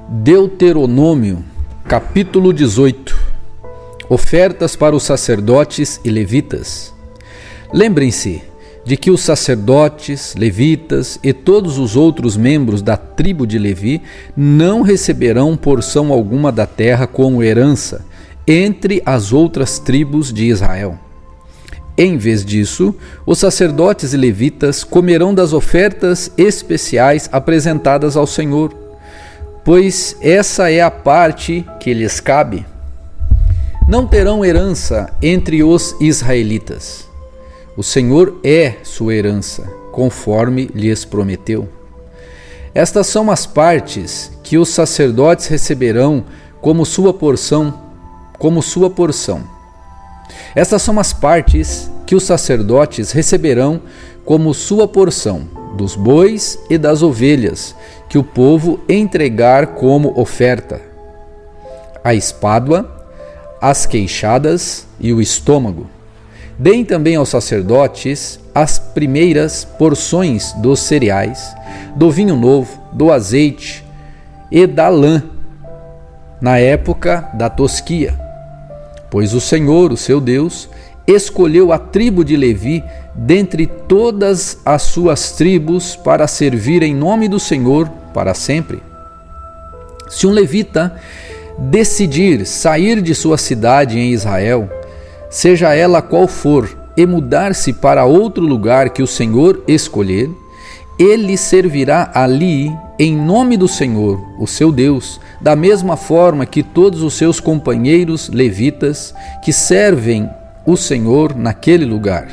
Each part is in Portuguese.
Deuteronômio, capítulo 18. Ofertas para os sacerdotes e levitas. Lembrem-se de que os sacerdotes, levitas e todos os outros membros da tribo de Levi não receberão porção alguma da terra como herança entre as outras tribos de Israel. Em vez disso, os sacerdotes e levitas comerão das ofertas especiais apresentadas ao Senhor, pois essa é a parte que lhes cabe. Não terão herança entre os israelitas. O Senhor é sua herança, conforme lhes prometeu. Estas são as partes que os sacerdotes receberão como sua porção. Estas são as partes que os sacerdotes receberão como sua porção dos bois e das ovelhas que o povo entregar como oferta: a espádua, as queixadas e o estômago. Deem também aos sacerdotes as primeiras porções dos cereais, do vinho novo, do azeite e da lã, na época da tosquia. Pois o Senhor, o seu Deus, escolheu a tribo de Levi dentre todas as suas tribos para servir em nome do Senhor para sempre. Se um levita decidir sair de sua cidade em Israel, seja ela qual for, e mudar-se para outro lugar que o Senhor escolher, ele servirá ali em nome do Senhor, o seu Deus, da mesma forma que todos os seus companheiros levitas que servem o Senhor naquele lugar.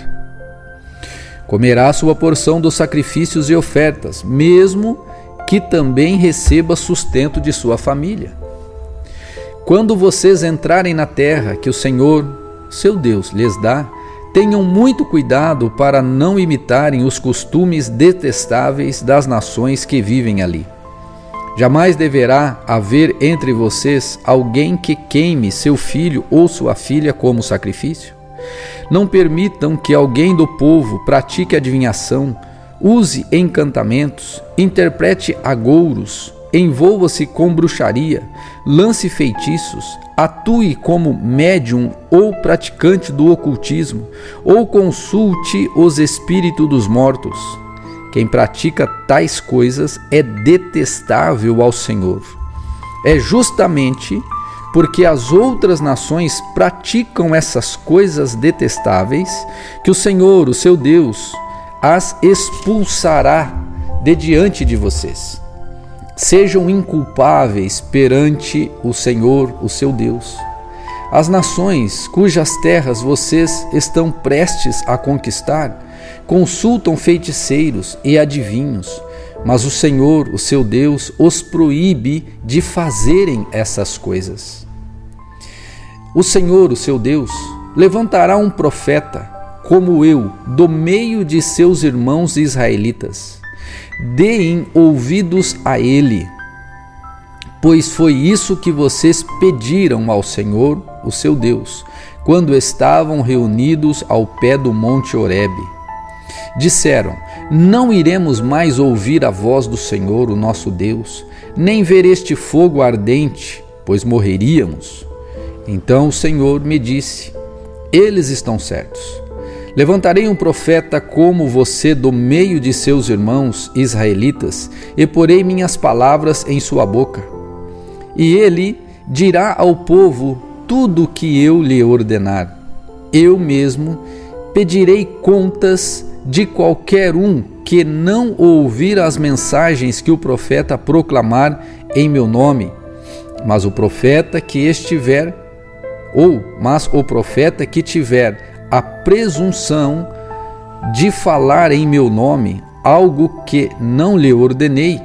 Comerá sua porção dos sacrifícios e ofertas, mesmo que também receba sustento de sua família. Quando vocês entrarem na terra que o Senhor, seu Deus, lhes dá, tenham muito cuidado para não imitarem os costumes detestáveis das nações que vivem ali. Jamais deverá haver entre vocês alguém que queime seu filho ou sua filha como sacrifício. Não permitam que alguém do povo pratique adivinhação, use encantamentos, interprete agouros, envolva-se com bruxaria, lance feitiços, atue como médium ou praticante do ocultismo, ou consulte os espíritos dos mortos. Quem pratica tais coisas é detestável ao Senhor. É justamente porque as outras nações praticam essas coisas detestáveis que o Senhor, o seu Deus, as expulsará de diante de vocês. Sejam inculpáveis perante o Senhor, o seu Deus. As nações cujas terras vocês estão prestes a conquistar consultam feiticeiros e adivinhos, mas o Senhor, o seu Deus, os proíbe de fazerem essas coisas. O Senhor, o seu Deus, levantará um profeta, como eu, do meio de seus irmãos israelitas. Deem ouvidos a ele, pois foi isso que vocês pediram ao Senhor, o seu Deus, quando estavam reunidos ao pé do monte Horebe. Disseram: não iremos mais ouvir a voz do Senhor, o nosso Deus, nem ver este fogo ardente, pois morreríamos. Então o Senhor me disse: eles estão certos. Levantarei um profeta como você do meio de seus irmãos israelitas, e porei minhas palavras em sua boca. E ele dirá ao povo tudo o que eu lhe ordenar. Eu mesmo pedirei contas de qualquer um que não ouvir as mensagens que o profeta proclamar em meu nome. Mas o profeta que tiver a presunção de falar em meu nome algo que não lhe ordenei,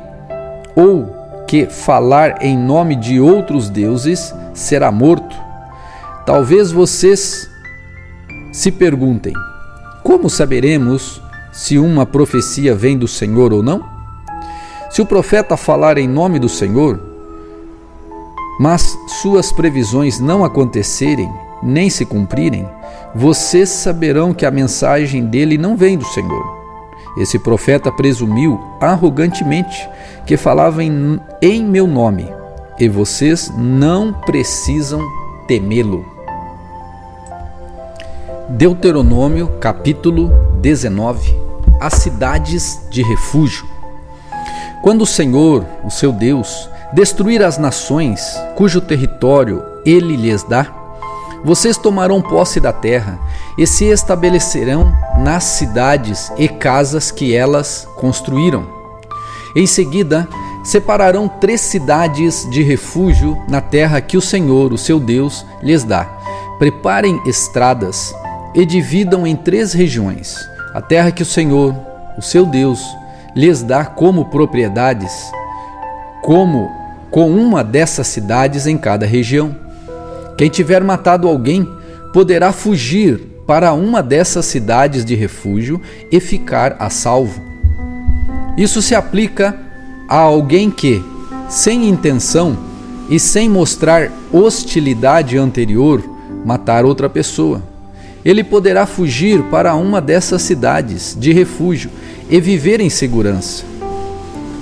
ou que falar em nome de outros deuses, será morto. Talvez vocês se perguntem: como saberemos se uma profecia vem do Senhor ou não? Se o profeta falar em nome do Senhor, mas suas previsões não acontecerem, nem se cumprirem, vocês saberão que a mensagem dele não vem do Senhor. Esse profeta presumiu arrogantemente que falava em meu nome. e vocês não precisam temê-lo. Deuteronômio capítulo 19. As cidades de refúgio. Quando o Senhor, o seu Deus, destruir as nações cujo território ele lhes dá, vocês tomarão posse da terra e se estabelecerão nas cidades e casas que elas construíram. Em seguida, separarão 3 cidades de refúgio na terra que o Senhor, o seu Deus, lhes dá. Preparem estradas e dividam em 3 regiões a terra que o Senhor, o seu Deus, lhes dá como propriedades, com uma dessas cidades em cada região. Quem tiver matado alguém poderá fugir para uma dessas cidades de refúgio e ficar a salvo. Isso se aplica a alguém que, sem intenção e sem mostrar hostilidade anterior, matar outra pessoa. Ele poderá fugir para uma dessas cidades de refúgio e viver em segurança.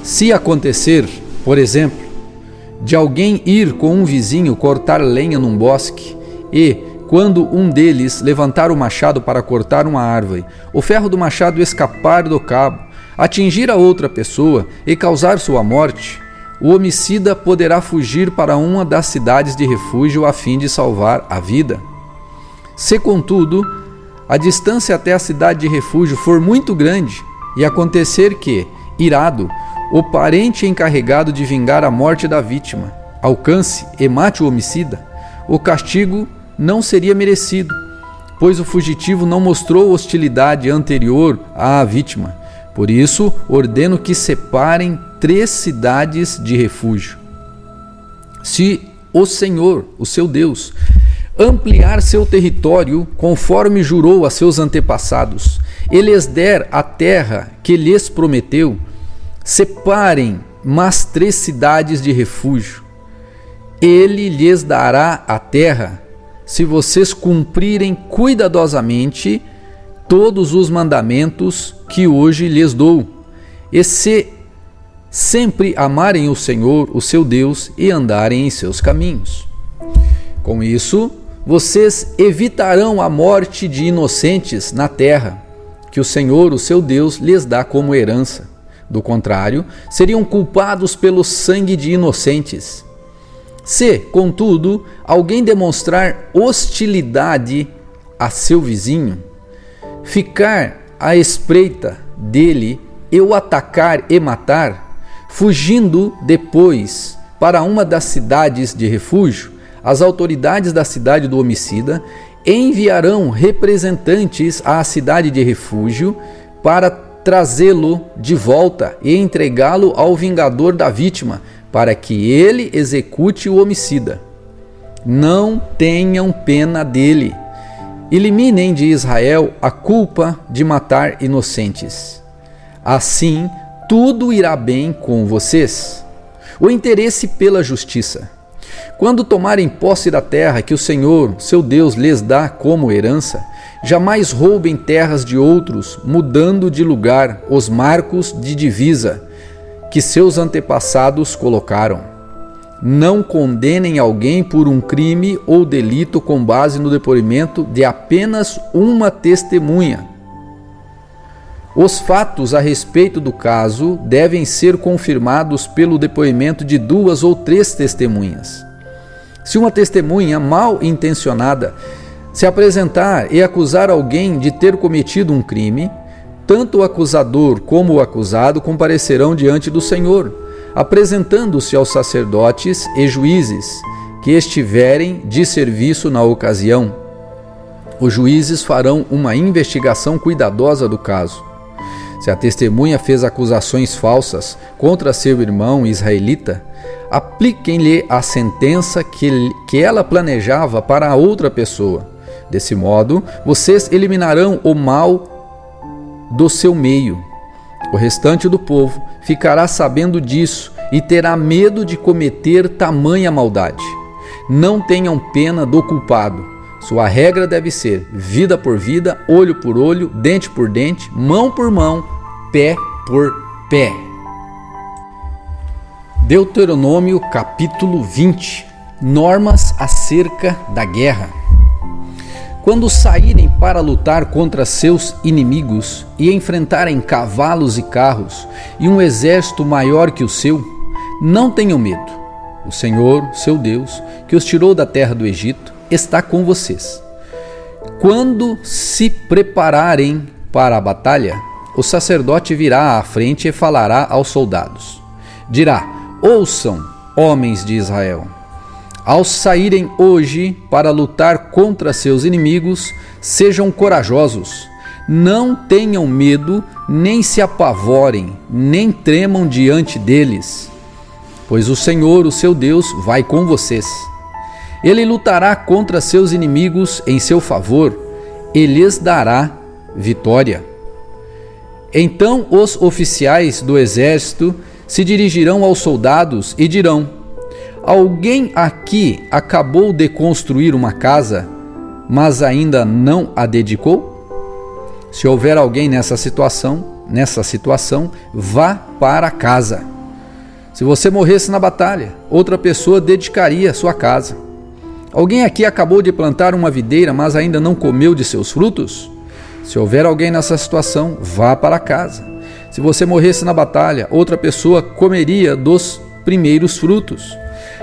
Se acontecer, por exemplo, de alguém ir com um vizinho cortar lenha num bosque e, quando um deles levantar o machado para cortar uma árvore, o ferro do machado escapar do cabo, atingir a outra pessoa e causar sua morte, o homicida poderá fugir para uma das cidades de refúgio a fim de salvar a vida. Se, contudo, a distância até a cidade de refúgio for muito grande e acontecer que, irado, o parente encarregado de vingar a morte da vítima alcance e mate o homicida, o castigo não seria merecido, pois o fugitivo não mostrou hostilidade anterior à vítima. Por isso, ordeno que separem 3 cidades de refúgio. Se o Senhor, o seu Deus, ampliar seu território conforme jurou a seus antepassados e lhes der a terra que lhes prometeu, separem mais 3 cidades de refúgio. Ele lhes dará a terra se vocês cumprirem cuidadosamente todos os mandamentos que hoje lhes dou, e se sempre amarem o Senhor, o seu Deus, e andarem em seus caminhos. Com isso, vocês evitarão a morte de inocentes na terra, que o Senhor, o seu Deus, lhes dá como herança. Do contrário, seriam culpados pelo sangue de inocentes. Se, contudo, alguém demonstrar hostilidade a seu vizinho, ficar à espreita dele e o atacar e matar, fugindo depois para uma das cidades de refúgio, as autoridades da cidade do homicida enviarão representantes à cidade de refúgio para trazê-lo de volta e entregá-lo ao vingador da vítima, para que ele execute o homicida. Não tenham pena dele. Eliminem de Israel a culpa de matar inocentes. Assim, tudo irá bem com vocês. O interesse pela justiça. Quando tomarem posse da terra que o Senhor, seu Deus, lhes dá como herança, jamais roubem terras de outros, mudando de lugar os marcos de divisa que seus antepassados colocaram. Não condenem alguém por um crime ou delito com base no depoimento de apenas uma testemunha. Os fatos a respeito do caso devem ser confirmados pelo depoimento de 2 ou 3 testemunhas. Se uma testemunha mal intencionada se apresentar e acusar alguém de ter cometido um crime, tanto o acusador como o acusado comparecerão diante do Senhor, apresentando-se aos sacerdotes e juízes que estiverem de serviço na ocasião. Os juízes farão uma investigação cuidadosa do caso. Se a testemunha fez acusações falsas contra seu irmão israelita, apliquem-lhe a sentença que ela planejava para a outra pessoa. Desse modo, vocês eliminarão o mal do seu meio. O restante do povo ficará sabendo disso e terá medo de cometer tamanha maldade. Não tenham pena do culpado. Sua regra deve ser vida por vida, olho por olho, dente por dente, mão por mão, pé por pé. Deuteronômio capítulo 20. Normas acerca da guerra. Quando saírem para lutar contra seus inimigos e enfrentarem cavalos e carros e um exército maior que o seu, não tenham medo. O Senhor, seu Deus, que os tirou da terra do Egito, está com vocês. Quando se prepararem para a batalha, o sacerdote virá à frente e falará aos soldados. Dirá: ouçam, homens de Israel. Ao saírem hoje para lutar contra seus inimigos, sejam corajosos. Não tenham medo, nem se apavorem, nem tremam diante deles. Pois o Senhor, o seu Deus, vai com vocês. Ele lutará contra seus inimigos em seu favor e lhes dará vitória. Então os oficiais do exército se dirigirão aos soldados e dirão: alguém aqui acabou de construir uma casa, mas ainda não a dedicou? Se houver alguém nessa situação, vá para casa. Se você morresse na batalha, outra pessoa dedicaria sua casa. Alguém aqui acabou de plantar uma videira, mas ainda não comeu de seus frutos? Se houver alguém nessa situação, vá para casa. Se você morresse na batalha, outra pessoa comeria dos primeiros frutos.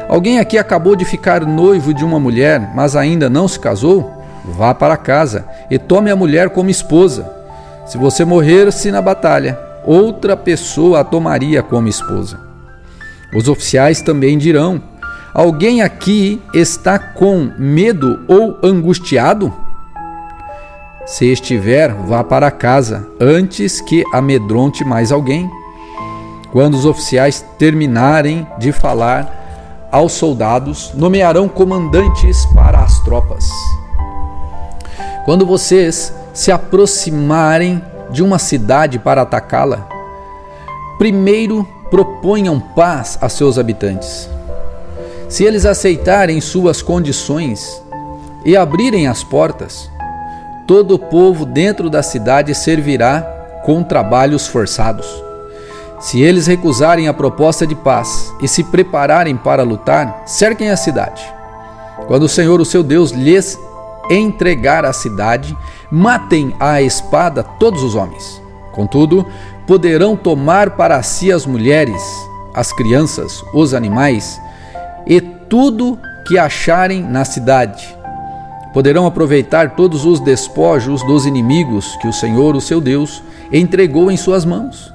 Alguém aqui acabou de ficar noivo de uma mulher, mas ainda não se casou? Vá para casa e tome a mulher como esposa. Se você morresse na batalha, outra pessoa a tomaria como esposa. Os oficiais também dirão: alguém aqui está com medo ou angustiado? Se estiver, vá para casa, antes que amedronte mais alguém. Quando os oficiais terminarem de falar aos soldados, nomearão comandantes para as tropas. Quando vocês se aproximarem de uma cidade para atacá-la, primeiro proponham paz a seus habitantes. Se eles aceitarem suas condições e abrirem as portas, todo o povo dentro da cidade servirá com trabalhos forçados. Se eles recusarem a proposta de paz e se prepararem para lutar, cerquem a cidade. Quando o Senhor, o seu Deus, lhes entregar a cidade, matem à espada todos os homens. Contudo, poderão tomar para si as mulheres, as crianças, os animais e tudo que acharem na cidade. Poderão aproveitar todos os despojos dos inimigos que o Senhor, o seu Deus, entregou em suas mãos.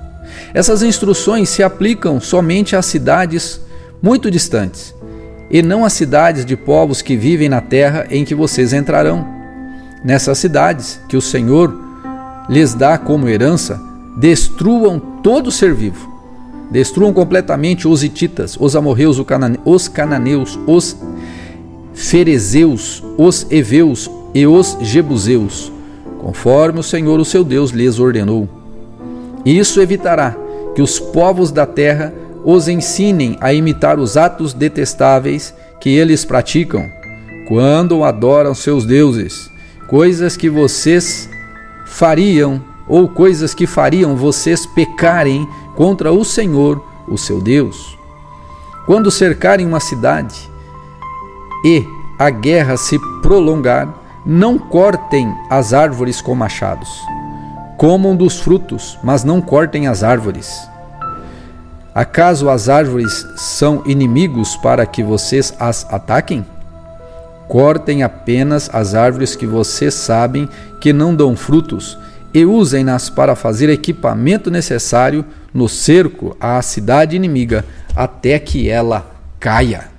Essas instruções se aplicam somente às cidades muito distantes, e não às cidades de povos que vivem na terra em que vocês entrarão. Nessas cidades que o Senhor lhes dá como herança, destruam todo ser vivo. Destruam completamente os hititas, os amorreus, os cananeus, os ferezeus, os heveus e os jebuseus, conforme o Senhor, o seu Deus, lhes ordenou. Isso evitará que os povos da terra os ensinem a imitar os atos detestáveis que eles praticam quando adoram seus deuses, coisas que vocês fariam ou coisas que fariam vocês pecarem contra o Senhor, o seu Deus. Quando cercarem uma cidade e a guerra se prolongar, não cortem as árvores com machados. Comam dos frutos, mas não cortem as árvores. Acaso as árvores são inimigos para que vocês as ataquem? Cortem apenas as árvores que vocês sabem que não dão frutos e usem-nas para fazer equipamento necessário no cerco à cidade inimiga até que ela caia.